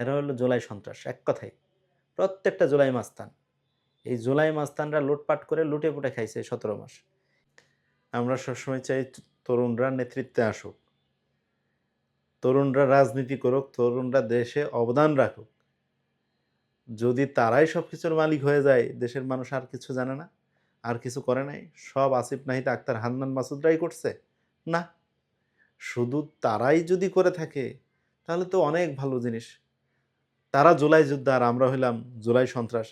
এরা হলো জুলাই সন্ত্রাস, এক কথায়। প্রত্যেকটা জুলাই মাস্তান। এই জুলাই মাস্তানরা লুটপাট করে লুটে-পুটে খাইছে ১৭ মাস। আমরা সবসময় চাই তরুণরা নেতৃত্বে আসুক। তরুণরা রাজনীতি করুক, তরুণরা দেশে অবদান রাখুক। যদি তারাই সবকিছুর মালিক হয়ে যায়, দেশের মানুষ আর কিছু জানে না, আর কিছু করে নাই, সব আসিফ নাহিদ, আক্তার, হান্নান মাসুদরাই করছে? না। শুধু তারাই যদি করে থাকে, তাহলে তো অনেক ভালো জিনিস। তারা জুলাই যোদ্ধা আর আমরা হইলাম জুলাই সন্ত্রাস।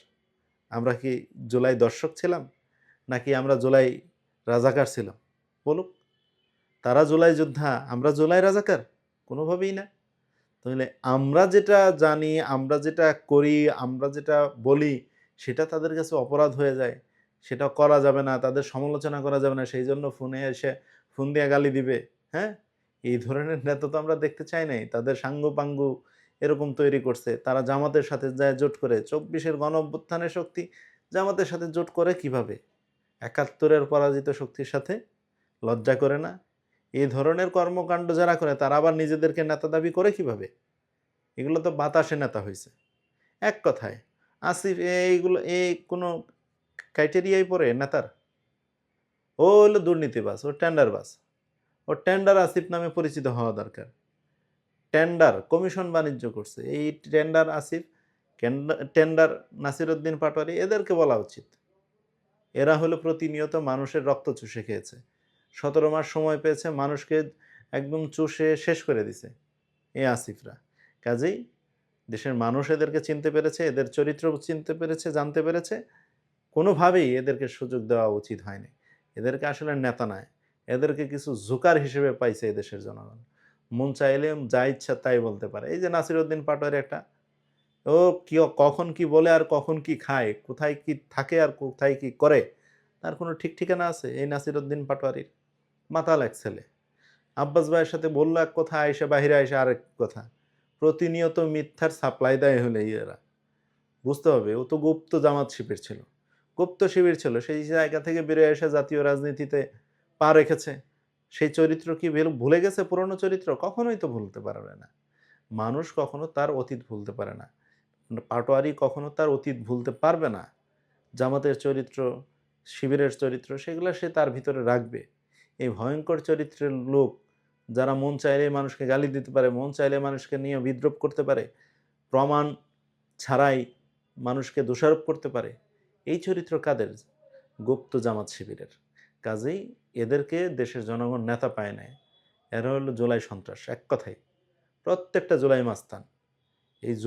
আমরা কি জুলাই দর্শক ছিলাম? নাকি আমরা জুলাই রাজাকার ছিলাম? বলুক। তারা জুলাই যোদ্ধা, আমরা জুলাই রাজাকার? কোনোভাবেই না। তাহলে আমরা যেটা জানি, আমরা যেটা করি, আমরা যেটা বলি, সেটা তাদের কাছে অপরাধ হয়ে যায়। সেটা করা যাবে না, তাদের সমালোচনা করা যাবে না। সেইজন্য ফোনে এসে ফোন দিয়ে গালি দিবে, হ্যাঁ? এই ধরনের নেতা তো আমরা দেখতে চাই নাই। তাদের সাঙ্গপাঙ্গু এরকম তৈরি করছে। তারা জামাতের সাথে যায় জোট করে। ২৪-এর গণঅভ্যুত্থানের শক্তি জামাতের সাথে জোট করে কিভাবে? ৭১-এর পরাজিত শক্তির সাথে লজ্জা করে না? এই ধরনের কর্মকাণ্ড যারা করে তারা আবার নিজেদেরকে নেতা দাবি করে কিভাবে? এগুলো তো বাতাসে নেতা হইছে। এক কথায় আসিফ এইগুলো কোনো ক্রাইটেরিয়ায় পড়ে নেতার? ও হইলো দুর্নীতিবাজ, ও টেন্ডারবাজ। ও টেন্ডার আসিফ নামে পরিচিত হওয়া দরকার। টেন্ডার, কমিশন বাণিজ্য করছে। এই টেন্ডার আসিফ, টেন্ডার নাসিরউদ্দিন পাটোয়ারি, এদেরকে বলা উচিত। এরা হলো প্রতিনিয়ত মানুষের রক্ত চুষে খেয়েছে। ১৭ মাস সময় পেয়েছে, মানুষকে একদম চুষে শেষ করে দিছে এই আসিফরা। কাজেই দেশের মানুষ এদেরকে চিনতে পেরেছে, এদের চরিত্র চিনতে পেরেছে, জানতে পেরেছে। কোনোভাবেই এদেরকে সুযোগ দেওয়া উচিত হয়নি। এদেরকে আসলে নেতা নয়। এদেরকে কিছু জোকার হিসেবে পাইছে এদেশের জনগণ। মন চাইলে যা ইচ্ছা তাই বলতে পারে। এই যে নাসিরউদ্দিন পাটোয়ারি একটা, ও কখন কি বলে আর কখন কি খায়, কোথায় কি থাকে আর কোথায় কি করে, তার কোনো ঠিক ঠিকানা আছে এই নাসিরউদ্দিন পাটোয়ারির? মাতাল এক ছেলে। আব্বাস ভাইয়ের সাথে বলল এক কথা, আইসা বাহিরে আইসা আরেক কথা। প্রতিনিয়ত মিথ্যার সাপ্লাই দেয় হলে এরা। বুঝতে হবে ও তো গুপ্ত জামাত শিবির ছিল। গুপ্ত শিবির ছিল। সেই জায়গা থেকে বেরিয়ে এসে জাতীয় রাজনীতিতে পা রেখেছে। সেই চরিত্র কি ভুলে গেছে পুরনো চরিত্র? কখনোই তো ভুলতে পারবে না। মানুষ কখনো তার অতীত ভুলতে পারে না। পাটোয়ারি কখনো তার অতীত ভুলতে পারবে না। জামাতের চরিত্র, শিবিরের চরিত্র সেগুলা সে তার ভিতরে রাখবে। এই ভয়ঙ্কর চরিত্রের লোক যারা মন চাইলেই মানুষকে গালি দিতে পারে, মন চাইলে মানুষকে নিয়ে বিদ্রূপ করতে পারে, প্রমাণ ছাড়াই মানুষকে দোষারোপ করতে পারে, এই চরিত্র কাদের? গুপ্ত জামাত শিবিরের। কাজেই এদেরকে দেশের জনগণ নেতা পায় নাই। এরা হলো জুলাই সন্ত্রাস, এক কথায়। প্রত্যেকটা জুলাই মাস্তান। এই